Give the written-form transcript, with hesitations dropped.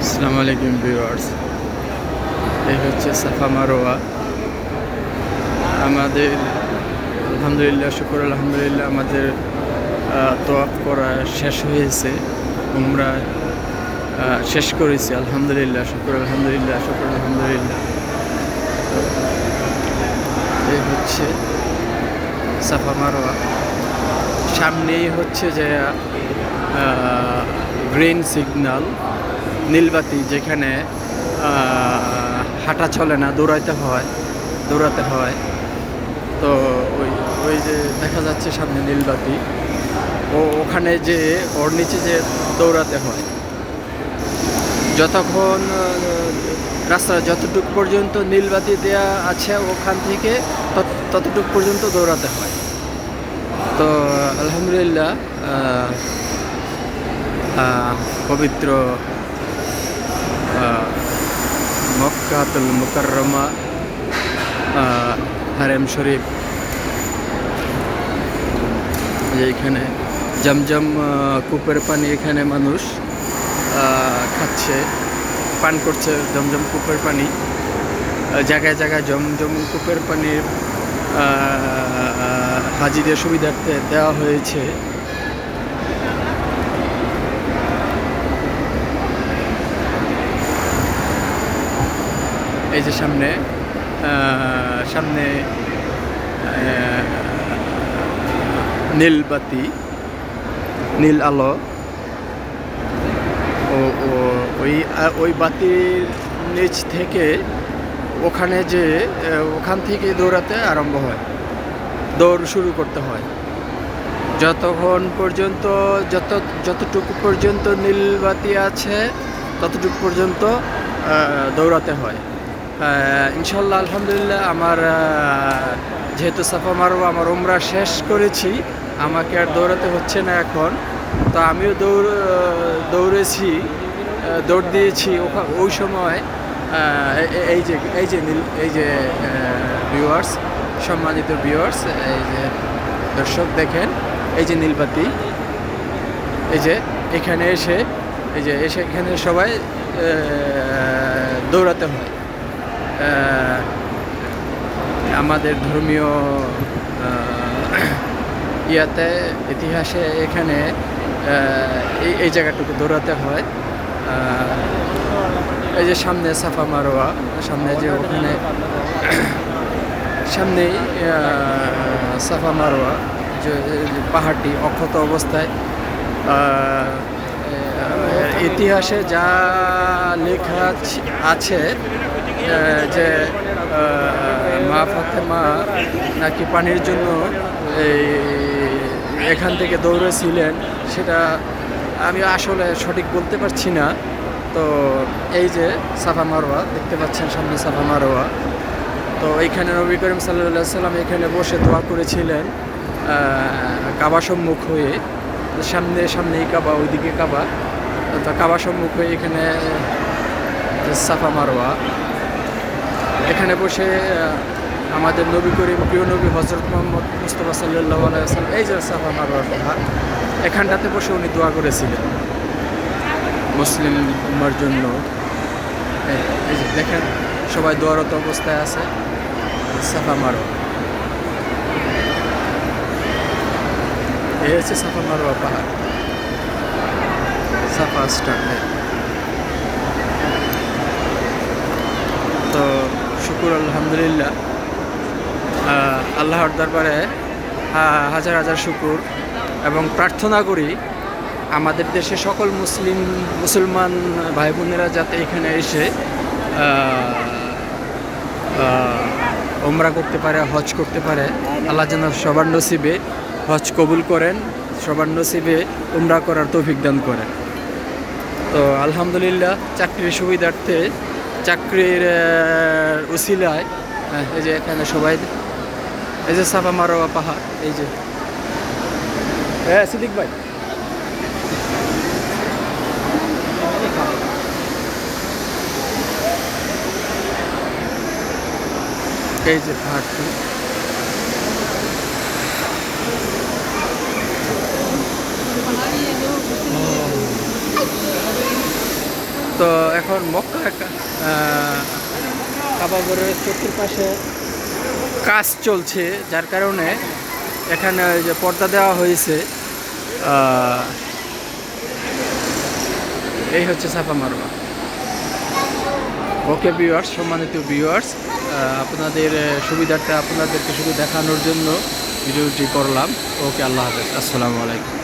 আসসালামু আলাইকুম ভিউয়ার্স, এই হচ্ছে সাফা মারোয়া। আমাদের আলহামদুলিল্লাহ, শুকর আলহামদুলিল্লাহ, আমাদের তওয়াফ করা শেষ হয়েছে। উমরা শেষ করেছি আলহামদুলিল্লাহ, শুকর আলহামদুলিল্লাহ, শুকর আলহামদুলিল্লাহ। এই হচ্ছে সাফা মারোয়া। সামনেই হচ্ছে যে গ্রিন সিগন্যাল, নীলবাতি, যেখানে হাঁটা চলে না, দৌড়াতে হয়। তো ওই ওই যে দেখা যাচ্ছে সামনে নীলবাতি, ওখানে যে ওর নিচে যে দৌড়াতে হয়। যতক্ষণ রাস্তা যতটুকু পর্যন্ত নীলবাতি দেয়া আছে ওখান থেকে ততটুকু পর্যন্ত দৌড়াতে হয়। তো আলহামদুলিল্লাহ, পবিত্র মক্কাতুল মুকাররমা হারেম শরীফ, এইখানে জমজম কূপের পানি এখানে মানুষ খাচ্ছে, পান করছে জমজম কূপের পানি। জায়গায় জায়গায় জমজম কূপের পানির হাজিদের সুবিধার্থে দেওয়া হয়েছে। এই যে সামনে নীলবাতি, নীল আলো, ওই বাতির নিচ থেকে ওখান থেকে দৌড়াতে আরম্ভ হয়, দৌড় শুরু করতে হয়। যতক্ষণ পর্যন্ত যতটুকু পর্যন্ত নীলবাতি আছে ততটুকু পর্যন্ত দৌড়াতে হয়। ইনশাল্লাহ আলহামদুলিল্লাহ, আমার যেহেতু সাফা মারোয়া আমার উমরা শেষ করেছি, আমাকে আর দৌড়াতে হচ্ছে না এখন। তো আমিও দৌড় দিয়েছি ওই সময়। এই যে ভিউয়ার্স, সম্মানিত ভিউয়ার্স, এই যে দর্শক দেখেন, এই যে নীলবাতি, এই যে এখানে এসে এখানে সবাই দৌড়াতে হয়। আমাদের ধর্মীয় ইতিহাসে এখানে এই জায়গাটুকু দৌড়াতে হয়। এই যে সামনে সাফা মারোয়া, সামনে যে ওখানে সামনেই সাফা মারোয়া, যে পাহাড়টি অক্ষত অবস্থায়। ইতিহাসে যা লেখা আছে যে মা ফাতেমা নাকি পানির জন্য এখান থেকে দৌড়েছিলেন, সেটা আমি আসলে সঠিক বলতে পারছি না। তো এই যে সাফা মারোয়া দেখতে পাচ্ছেন, সামনে সাফা মারোয়া। তো এইখানে নবী করিম সাল্লাল্লাহু আলাইহি সাল্লাম এখানে বসে দোয়া করেছিলেন কাবা সম্মুখ হয়ে। সামনেই কাবা, ওইদিকে কাবা। তো কাবা সম্মুখ হয়ে এখানে সাফা মারোয়া। এখানে বসে আমাদের নবী করিম, প্রিয় নবী হযরত মুহাম্মদ মুস্তাফা সাল্লাল্লাহু আলাইহি ওয়াসাল্লাম, এই যে সাফা মারোয়ার পাহাড়, এখানটাতে বসে উনি দোয়া করেছিলেন মুসলিম উম্মার জন্য। এই যে দেখেন, সবাই দোয়ারত অবস্থায় আছে। সাফা মারোয়া, এই হচ্ছে সাফা মারোয়া পাহাড়, সাফা স্টার। তো শুকুর আলহামদুলিল্লাহ, আল্লাহর দরবারে হাজার হাজার শুকুর এবং প্রার্থনা করি আমাদের দেশে সকল মুসলমান ভাই বোনেরা যাতে এখানে এসে উমরা করতে পারে, হজ করতে পারে। আল্লাহ যেন সবার নসিবে হজ কবুল করেন, সবার নসিবে উমরা করার তৌফিক দান করেন। তো আলহামদুলিল্লাহ, চাকরির সুবিধার্থে, চাকরির উসিলায়, এই যে এখানে সবাই, এই যে সাফা মারোয়া পাহাড়, এই যে সিদ্দিক ভাই, এই যে পাহাড়টি। তো এখন মক্কা কাবা ঘরের চতুর্পাশে কাজ চলছে, যার কারণে এখানে ওই যে পর্দা দেওয়া হয়েছে। এই হচ্ছে সাফা মারওয়া। ওকে ভিউয়ার্স, সম্মানিত ভিউয়ার্স, আপনাদের সুবিধার্থে আপনাদেরকে শুধু দেখানোর জন্য ভিডিওটি করলাম। ওকে, আল্লাহ হাফেজ, আসসালামু আলাইকুম।